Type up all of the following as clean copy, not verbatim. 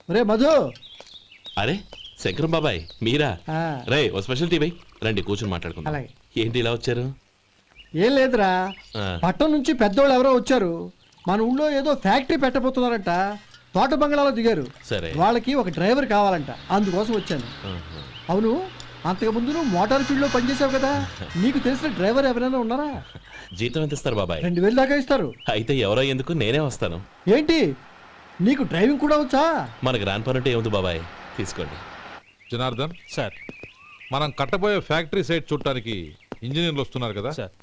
రే మధు. అరే శంకరం బాబాయ్ మీరా? ఆ, రే ఓ స్పెషల్ టీ బై రండి కూర్చొని మాట్లాడుకుందాం. అలాగే. ఏంటి ఇలా వచ్చారు? ఏం లేదురా, ఆ, పట్టణం నుంచి పెద్దోళ్ళు ఎవరో వచ్చారు. మన ఊళ్ళో ఏదో ఫ్యాక్టరీ పెట్టబోతున్నారంట. తోట బంగ్లాలో దిగారు. సరే. వాళ్ళకి ఒక డ్రైవర్ కావాలంట, అందుకోసం వచ్చాను. ఆహా. అవును, అంతకుముందు నువ్వు మోటార్ ఫీల్డ్ లో పనిచేసావు కదా, నీకు తెలిసిన డ్రైవర్ ఎవరైనా ఉన్నారా? జీతం ఎంత ఇస్తారు బాబాయ్? 2000 దాకా ఇస్తారు. అయితే ఎవరో ఎందుకు, నేనే వస్తాను. ఏంటి, నీకు డ్రైవింగ్ కూడా వచ్చా? మనకు రాని పనుంటే ఏముంది బాబాయ్, తీసుకోండి. జనార్దన్ సార్. మనం కట్టబోయే ఫ్యాక్టరీ సైట్ చూడటానికి ఇంజనీర్లు వస్తున్నారు కదా సార్.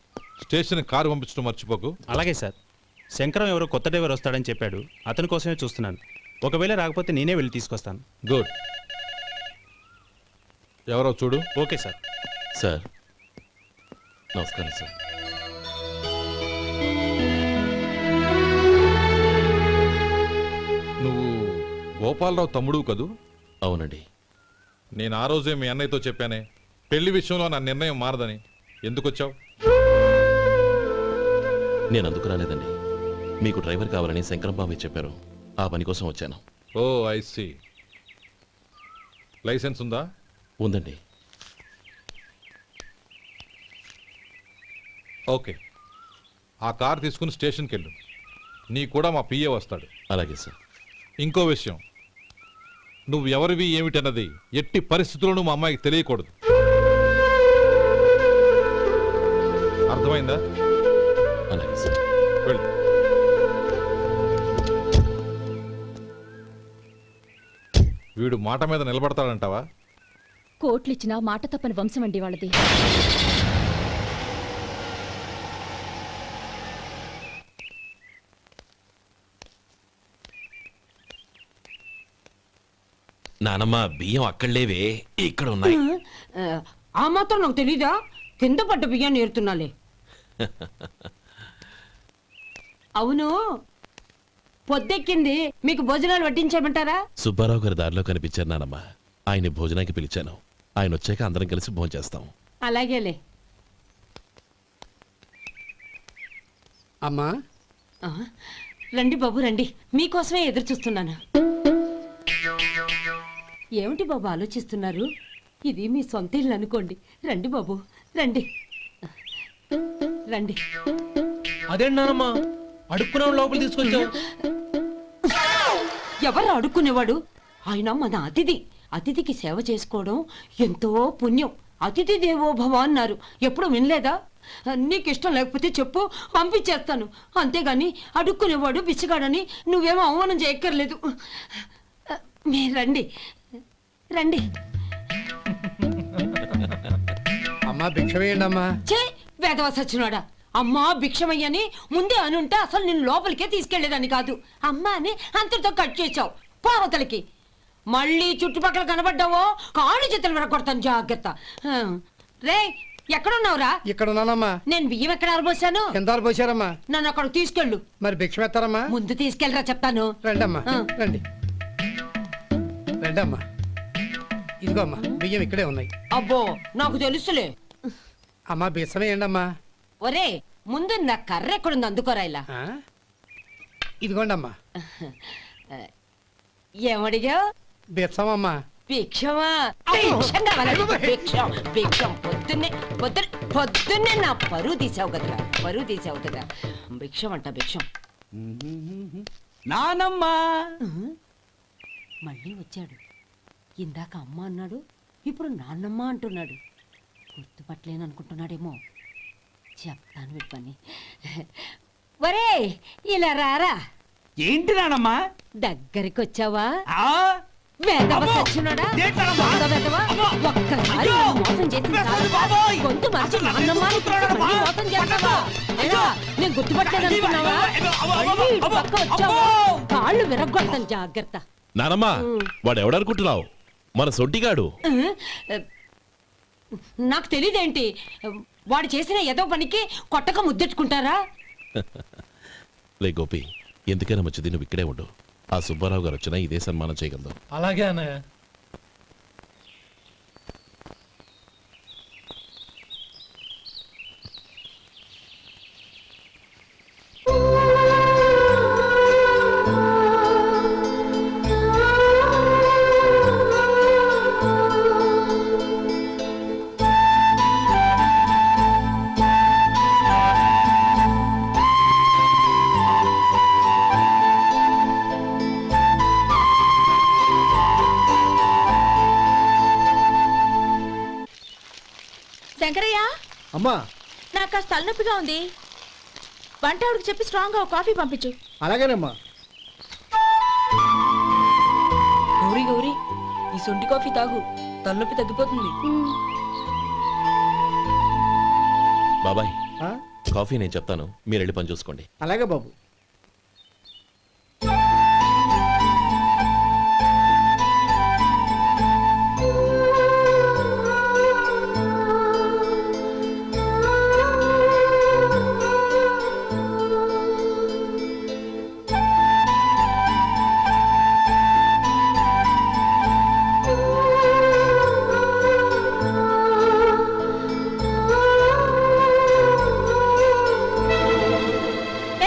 స్టేషన్ కారు పంపించడం మర్చిపోకు. అలాగే సార్. శంకరం ఎవరో కొత్త డ్రైవర్ వస్తాడని చెప్పాడు, అతని కోసమే చూస్తున్నాను. ఒకవేళ రాకపోతే నేనే వెళ్ళి తీసుకొస్తాను. గుడ్. ఎవరో చూడు. Okay sir. సార్ నమస్కారం సార్. నువ్వు గోపాలరావు తమ్ముడు కదూ? అవునండి. నేను ఆ రోజే మీ అన్నయ్యతో చెప్పానే పెళ్లి విషయంలో నా నిర్ణయం మారదని. ఎందుకు వచ్చావు? నేను అందుకు రాలేదండి, మీకు డ్రైవర్ కావాలని శంకరం బాబాయ్ చెప్పారు, ఆ పని కోసం వచ్చాను. ఓ ఐ సీ. లైసెన్స్ ఉందా? ఉందండి. ఓకే, ఆ కార్ తీసుకుని స్టేషన్కి వెళ్ళు. నీ కూడా మా పిఏ వస్తాడు. అలాగే సార్. ఇంకో విషయం, నువ్వు ఎవరివి ఏమిటన్నది ఎట్టి పరిస్థితుల్లోనూ మా అమ్మాయికి తెలియకూడదు. అర్థమైందా? అలాగే సార్. వెళ్ళు. వీడు మాట మీద నిలబడతాడంటావా? కోట్లిచ్చినా మాట తప్పని వంశం అండి వాళ్ళది. నానమ్మ బియ్యం అక్కడలేవే, ఇక్కడ ఉన్నాయి. ఆ మాత్రం నాకు తెలీదా? కింద పడ్డ బియ్యాన్ని ఏరుతున్నాలే. అవును, పొద్దెక్కింది, మీకు భోజనాలు వడ్డించేయమంటారా? సుబ్బారావు గారి దారిలో కనిపించారు నానమ్మ, ఆయన భోజనానికి పిలిచాను. ఆయన వచ్చాక అందరం కలిసి భోజనం చేస్తాం. అలాగేలే. అమ్మా, ఆ, రండి బాబు రండి, మీకోసమే ఎదురు చూస్తున్నాను. ఏమిటి బాబు ఆలోచిస్తున్నారు? ఇది మీ సొంత ఇల్లు అనుకోండి. రండి బాబు రండి రండి. అదేంటమ్మా అడుక్కునే లోపల తీసుకొచ్చావు? ఎవరు అడుక్కునేవాడు? ఆయన మన అతిథి. అతిథికి సేవ చేసుకోవడం ఎంతో పుణ్యం. అతిథి దేవో భవ అన్నారు, ఎప్పుడు వినలేదా? నీకు ఇష్టం లేకపోతే చెప్పు, పంపించేస్తాను. అంతేగాని అడుక్కునేవాడు బిచ్చగాడని నువ్వేమో అవమానం చేయక్కర్లేదు. మీరు రండి రండి. అమ్మా భిక్ష వేయండి అమ్మా. చే వేదవ సచ్చినాడా, అమ్మా భిక్షమయ్యని ముందే అనుంటే అసలు నేను లోపలికే తీసుకెళ్లేదని కాదు. అమ్మా అని అంతటితో కట్ చేసావు. పావతలకి మళ్ళీ చుట్టుపక్కల కనబడ్డావో కాళ్ళు చేతులు విరగొడతాను, జాగ్రత్త. రే ఎక్కడున్నావురా? ఇక్కడ ఉన్నానమ్మా. నేను బియ్యం ఎక్కడ ఆరబోసాను? ఎంత పోసారమ్మా? నన్ను అక్కడ తీసుకెళ్ళు. మరి భిక్ష పెడతారమ్మా? ముందు తీసుకెళ్ళరా చెప్తాను. రండమ్మా, ఆ. రండి రండమ్మా. ఇదిగో అమ్మా, బియ్యం ఇక్కడే ఉన్నాయి. అబ్బో నాకు తెలుసులే. అమ్మా బిచ్చం వేయండి అమ్మా. ఒరే ముందు నా కర్ర ఎక్కడుంది, అందుకోరా ఇలా. ఆ? ఇదిగోండి అమ్మా. ఏమడిగా? బిచ్చమమ్మా. భిక్షమా? భిక్షం కావాలండి, భిక్షం భిక్షం. పొద్దున్నే నా పరువు తీసావు కదరా, పరువు తీసావు కదా. భిక్షం అంట భిక్షం. నానమ్మా మళ్ళీ వచ్చాడు. ఇందాక అమ్మ అన్నాడు, ఇప్పుడు నాన్నమ్మ అంటున్నాడు. గుర్తుపట్టలేననుకుంటున్నాడేమో. చెప్తాను వీడి పని. ఒరే ఇలా రారా. ఏంటి నానమ్మా? దగ్గరికి వచ్చావా? ఆ? వేదవ అమ్మో! సచ్చినోడా? ఏంటమ్మా? దొంగ వేదవ? అమ్మో! ఒక్కసారి అయ్యో! నన్ను మోసం చేసింది చాలు. బాబోయ్! గొంతు మార్చి నాన్నమ్మ అని కూతురాడు మళ్ళీ బా! మోసం చేస్తావా? ఏరా, నేను గుర్తుపట్టలేదనుకున్నావా? అయ్యో! అమ్మో! మళ్ళీ ఇటు అమ్మో! పక్క వచ్చావా? అమ్మో! కాళ్ళు విరగ్గొడతాను, జాగ్రత్త. నానమ్మ వాడు ఎవడనుకుంటున్నావు? మన సొంటిగాడు. నాకు తెలీదేంటి? వాడు చేసిన ఏదో పనికి కొట్టక ముద్దెట్టుకుంటారా? లే గోపి, ఎందుకైనా మంచిది నువ్వు ఇక్కడే ఉండు. ఆ సుబ్బారావు గారు వచ్చినా ఇదే సన్మానం చేయగలదు. అలాగే అన్నయ్య. అమ్మా నాకు కాస్త తలనొప్పిగా ఉంది. వంట ఆవిడకి చెప్పి స్ట్రాంగ్గా ఒక కాఫీ పంపించు. అలాగేనమ్మా. గౌరీ గౌరీ, ఈ సొంటి కాఫీ తాగు, తలనొప్పి తగ్గిపోతుంది. బాబాయ్ ఆ? కాఫీ నేను చెప్తాను, మీరు వెళ్ళి పని చూసుకోండి. అలాగే బాబు.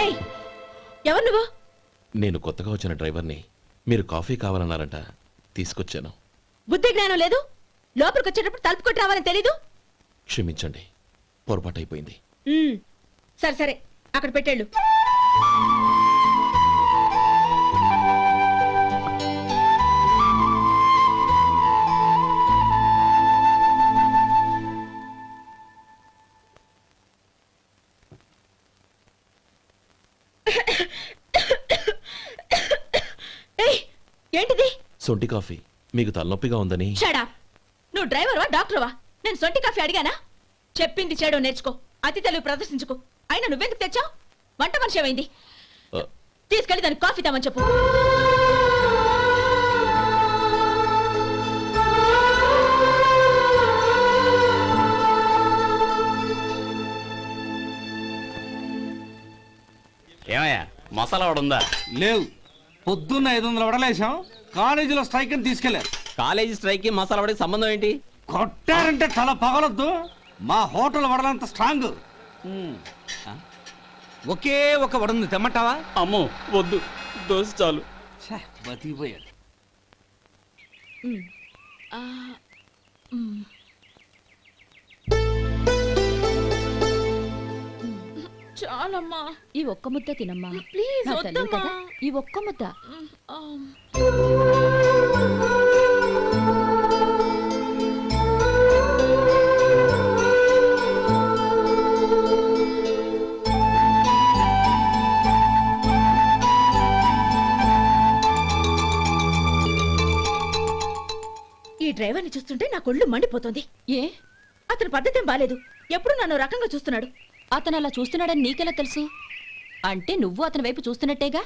ఏయ్, ఎవరు నువ్వు? నేను కొత్తగా వచ్చిన డ్రైవర్ని. మీరు కాఫీ కావాలన్నారంట, తీసుకొచ్చాను. బుద్ధి జ్ఞానం లేదు. లోపలికి వచ్చేటప్పుడు తలుపు కొట్టి రావాలని తెలీదు. క్షమించండి, పొరపాటు అయిపోయింది. సరే సరే, అక్కడ పెట్టేళ్ళు. ఏయ్, ఏంటిది? సొంటి కాఫీ. మీకు తలనొప్పిగా ఉందని. షడా, నువ్వు డ్రైవర్వా డాక్టర్వా? నేను సొంటి కాఫీ అడిగానా? చెప్పింది చేయడం నేర్చుకో, అతి తెలివి ప్రదర్శించుకో. అయినా నువ్వెందుకు తెచ్చావు? వంట మనిషి ఏమైంది? ఆ, తీసుకెళ్ళి దానికి కాఫీ తామని చెప్పు. ఏమయ్యా మసాలా వాడు ఉందా? లేవు. పొద్దున్న 500 వడలేసాం, కాలేజీలో స్ట్రైక్ అని తీసుకెళ్లారు. కాలేజీ స్ట్రైక్ కి మసాలా వాడికి సంబంధం ఏంటి? కొట్టారంటే తల పగలొద్దు. మా హోటల్ వడలంత స్ట్రాంగ్. ఒకే ఒక వడుంది, తెమ్మంటావా? అమ్మో వద్దు, దోశ చాలు. బతికిపోయాడు. చాలమ్మా, ఈ ఒక్క ముద్ద తినమ్మా. ప్లీజ్ నా తల్లి వద్దమ్మా. కదా, ఈ ఒక్క ముద్ద. ఈ డ్రైవర్ని చూస్తుంటే నా కొళ్ళు మండిపోతుంది. ఏ, అతని పద్ధతి ఏం బాలేదు. ఎప్పుడు నన్ను రకంగా చూస్తున్నాడు. అతను అలా చూస్తున్నాడని నీకెలా తెలుసు? అంటే నువ్వు అతని వైపు చూస్తున్నట్టేగా.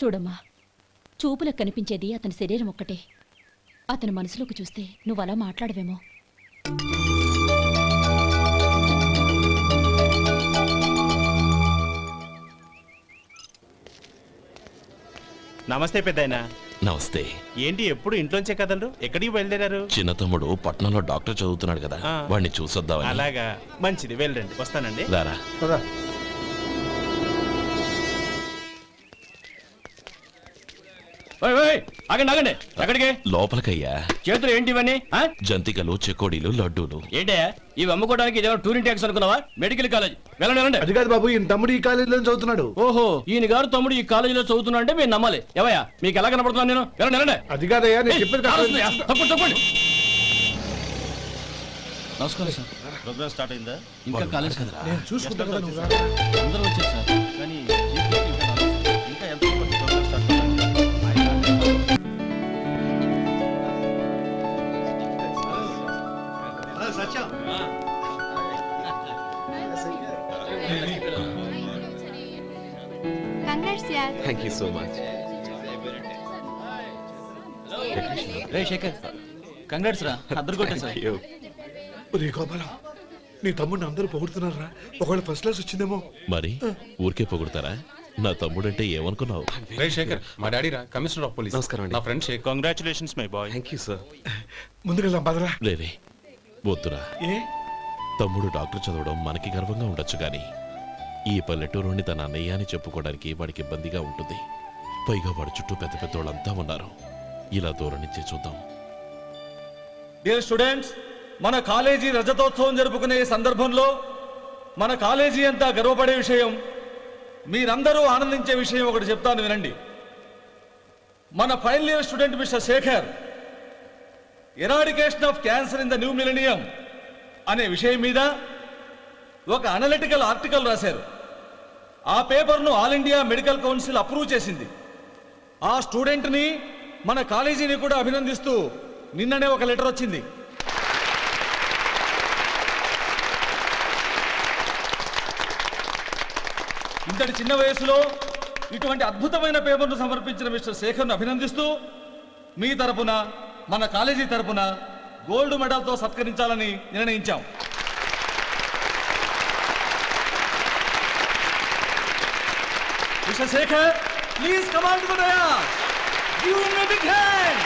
చూడమ్మా, చూపులకు కనిపించేది అతని శరీరం ఒక్కటే. అతని మనసులోకి చూస్తే నువ్వు అలా మాట్లాడవేమో. నమస్తే పెద్దాయనా. నమస్తే. ఏంటి ఎప్పుడు ఇంట్లోంచే కదలరు? ఎక్కడికి బయలుదేరారు? చిన్న తమ్ముడు పట్నంలో డాక్టర్ చదువుతున్నాడు కదా, ఆ. వాడిని చూసొద్దామని. అలాగా, మంచిది, వెళ్ళండి. వస్తానండి. రారా. పద. ఆగండి ఆగండి, ఎక్కడికి? లోపలికయ్యా. చేతులు ఏంటి ఇవన్నీ? జంతికలు, చెకోడీలు, లడ్డూలు. ఏంటయ్యా ఇవి అమ్ముకోవడానికి ఇదేమో టూరింగ్ ట్యాక్స్ అనుకున్నావా? Medical college. వెళ్ళండి వెళ్ళండి. అది కాదు బాబు, ఈయన తమ్ముడు ఈ కాలేజీలో చదువుతున్నాడు. ఓహో, ఈయన గారు తమ్ముడు ఈ కాలేజీలో చదువుతున్నా అంటే మీరు నమ్మాలి. ఎవయ్యా మీకు ఎలా కనపడుతున్నాను నేను? వెళ్ళండి వెళ్ళండి. అది కాదయ్యా, నేను ఏయ్, చెప్పేది కారు కాదు. వస్తుందయ్యా. తప్పండి తప్పండి. నమస్కారం సార్. ప్రోగ్రామ్ స్టార్ట్ అయిందా? ఇంకా కాలేజ్ కదా. నేను చూసుకుంటా కదా, నువ్వు రా. అందరూ వచ్చారు సార్. కానీ ఇంకా ఎంత ప్రోగ్రామ్ స్టార్ట్ అవ్వాలి? Thank you so much. రే శేఖర్, కంగ్రాట్స్ రా, అద్దరు కొట్టే సార్. రే గోపాలం, నీ తమ్ముడిని అందరూ పొగుడుతున్నారా? ఒకవేళ ఫస్ట్ క్లాస్ వచ్చిందేమో. మరి ఊరికే పొగుడతారా? నా తమ్ముడంటే ఏమనుకున్నావు? రే శేఖర్, మా డాడీ రా, కమిషనర్ ఆఫ్ పోలీస్. నమస్కారం అండి. నా friend Shekhar. Congratulations my boy. Thank you sir. ముందుకెళ్దాం పదరా. లేదే, వద్దురా. ఏ తమ్ముడు డాక్టర్ చదవడం మనకి గర్వంగా ఉండొచ్చు కానీ ఈ పల్లెటూరుని తన అన్నయ్య అని చెప్పుకోవడానికి వాడికి ఇబ్బందిగా ఉంటుంది. పైగా వాడి చుట్టూ పెద్ద పెద్దోళ్ళంతా ఉన్నారు. ఇలా దూరం నుంచి చూద్దాం. డియర్ స్టూడెంట్స్, మన కాలేజీ రజతోత్సవం జరుపుకునే ఈ సందర్భంలో మన కాలేజీ అంతా గర్వపడే విషయం, మీరందరూ ఆనందించే విషయం ఒకటి చెప్తాను వినండి. మన final year student mister Shekhar, eradication of cancer in the new millennium అనే విషయం మీద ఒక అనలిటికల్ ఆర్టికల్ రాశారు. ఆ పేపర్ను all India medical council approve చేసింది. ఆ స్టూడెంట్ని మన కాలేజీని కూడా అభినందిస్తూ నిన్ననే ఒక లెటర్ వచ్చింది. ఇంతటి చిన్న వయసులో ఇటువంటి అద్భుతమైన పేపర్ను సమర్పించిన మిస్టర్ శేఖర్ను అభినందిస్తూ మీ తరపున మన కాలేజీ తరపున గోల్డ్ మెడల్తో సత్కరించాలని నిర్ణయించాం. Mister Shekhar, please come on to the dais. Give him a big hand.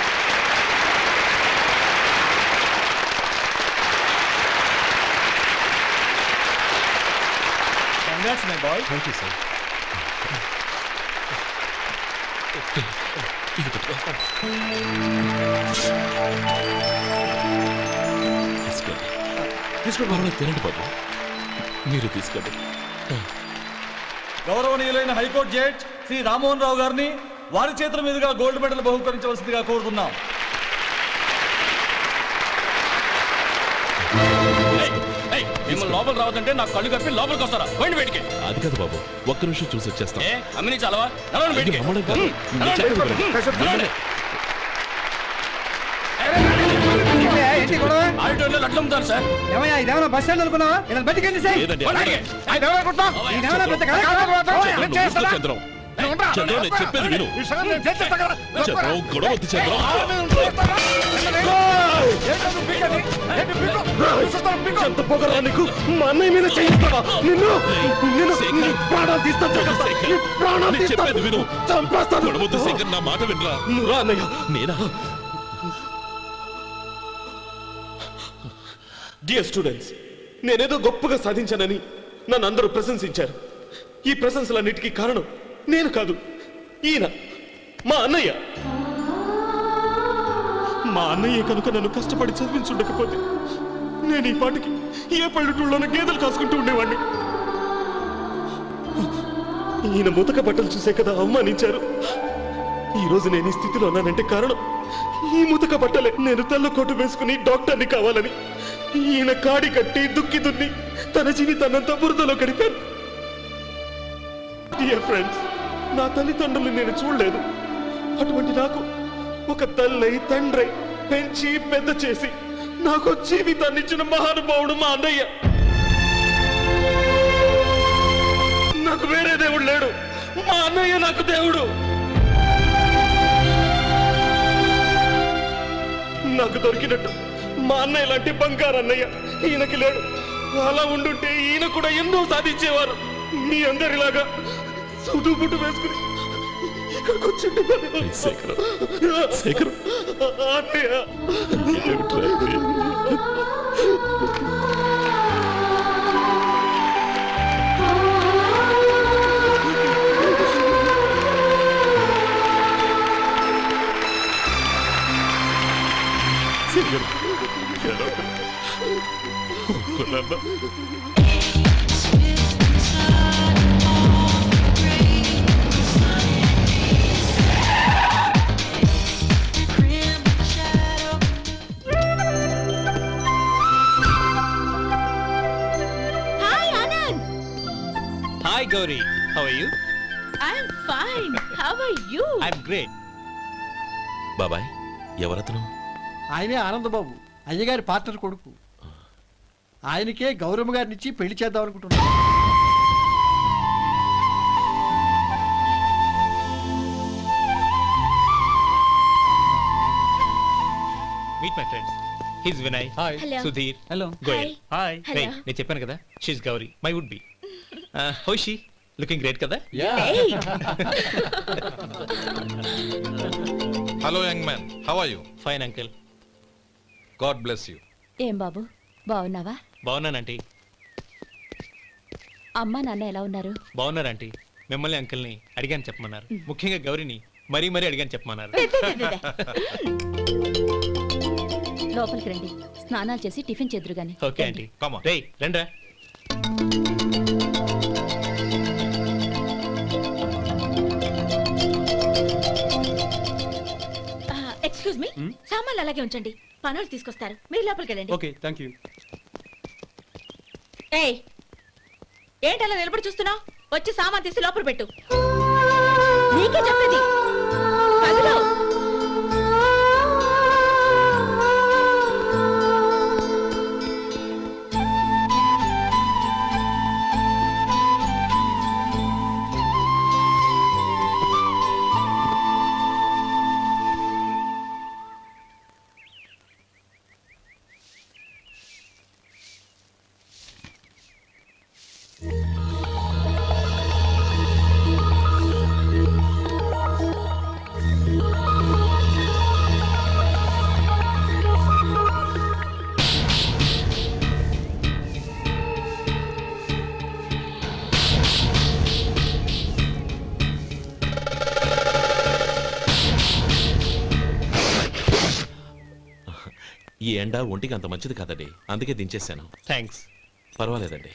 Congrats my boy. Thank you sir. తీసుకోండి, తినండి బాబు. మీరు తీసుకోండి. గౌరవనీయులైన హైకోర్టు జడ్జ్ శ్రీ రామ్మోహన్ రావు గారిని వారి చేతుల మీదుగా గోల్డ్ మెడల్ బహుకరించవలసిందిగా కోరుతున్నాం. మిమ్మల్ని లోపల రావద్దంటే నాకు కళ్ళు కప్పి లోపలికి వస్తారా? పోయింది బయటికి. అది కాదు బాబు, ఒక్క నిమిషం చూసి వచ్చేస్తాం. అమ్మిని చాలవా? నడవండి బయటికి. మమ్మల్ని కాదు, మీరు చెప్పేది వినండి. ఆడిటోరియంలో లడ్లు అమ్ముతారు సార్. ఏమయ్యా ఇదేమన్నా బస్ స్టాండ్ అనుకున్నావా? ఇలా బతికేంటి సార్? లేదండి, బయటికి. ఇదేమన్నా పెద్ద కళ కాదు. చంద్రం, చంద్రం, నేను చెప్పేది విను. చంద్రం, గొడవ వద్దు చంద్రం. ఎంత పొగరా నీకు? మా అన్నయ్య మీద చేయిస్తావా? నిన్ను ప్రాణాలు తీస్తాను. నేను చెప్పేది విను. చంపేస్తాను. గొడవ వద్దు శేఖర్, నా మాట వినరా. నువ్వు రా అన్నయ్య. నేనా? డియర్ స్టూడెంట్స్, నేనేదో గొప్పగా సాధించానని నన్ను అందరూ ప్రశంసించారు. ఈ ప్రశంసలన్నిటికీ కారణం నేను కాదు, ఈయన మా అన్నయ్య. మా అన్నయ్య కనుక నన్ను కష్టపడి చదివించుండకపోతే నేను ఈ పాటికి ఏ పల్లెటూళ్ళలోనూ గేదెలు కాసుకుంటూ ఉండేవాడిని. ఈయన ముతక బట్టలు చూసే కదా అవమానించారు. ఈ రోజు నేను ఈ స్థితిలో ఉన్నానంటే కారణం ఈ ముతక బట్టలే. నేను తెల్ల కోటు వేసుకుని డాక్టర్ని కావాలని ఈయన కాడి కట్టి దుక్కి దున్ని తన జీవితాన్నంతా బురదలో గడిపాను. డియర్ ఫ్రెండ్స్, నా తల్లిదండ్రులు నేను చూడలేదు. అటువంటి నాకు ఒక తల్లై తండ్రై పెంచి పెద్ద చేసి నాకు జీవితాన్ని ఇచ్చిన మహానుభావుడు మా అన్నయ్య. నాకు వేరే దేవుడు లేడు, మా అన్నయ్య నాకు దేవుడు. నాకు దొరికినట్టు మా అన్నయ్య లాంటి బంగారు అన్నయ్య ఈయనకి లేడు. అలా ఉండుంటే ఈయన కూడా ఎన్నో సాధించేవారు. మీ అందరిలాగా సుదుబుట్టు వేసుకుని ఇక్కడికి వచ్చి శేఖర్, శేఖర్, అన్నయ్య. ఏమిట్రా ఇది? Shekhar, hi Anand. Hi Gauri, how are you? I'm fine. How are you? I'm great. బాబాయ్, ఎవరతను? ఆయనే ఆనందబాబు, అయ్యగారి పార్ట్నర్ కొడుకు. ఆయనకే గౌరమ్మ గారిని ఇచ్చి పెళ్లి చేద్దాం అనుకుంటున్నాను. Meet my friends. His Vinay. Hi. Hello. Sudheer. Hello. Goyal. Hi. రే, Hello. నేను చెప్పాను కదా, she's Gauri, my would be. How she? Looking great కదా? Hey. Hello young man, how are you? Fine uncle. God bless you. ఏం బాబు, బాగున్నావా? బాగున్నానంటీ. అమ్మా నాన్న ఎలా ఉన్నారు? బాగున్నారంటీ. మిమ్మల్ని అంకిల్ని అడిగాను చెప్పమన్నారు. ముఖ్యంగా గౌరీని మరీ మరీ అడిగాను చెప్పమన్నారు. లోపలికి రండి, స్నానాలు చేసి టిఫిన్ చేద్దురు గాని. Okay aunty. Come on. రేయ్ రండ్రా. ఎక్స్క్యూజ్ మీ, సామాన్లు అలాగే ఉంచండి, పనులు తీసుకొస్తారు. మీరు లోపలికి వెళ్ళండి. Okay, thank you. ఏయ్ ఏంటలా నిలబడి చూస్తున్నావు? వచ్చి సామాన్ తీసి లోపల పెట్టు. నీకే చెప్పేది. కదులు. ఈ ఎండ ఒంటికి అంత మంచిది కాదండి, అందుకే దించేశాను. థ్యాంక్స్. పర్వాలేదండి.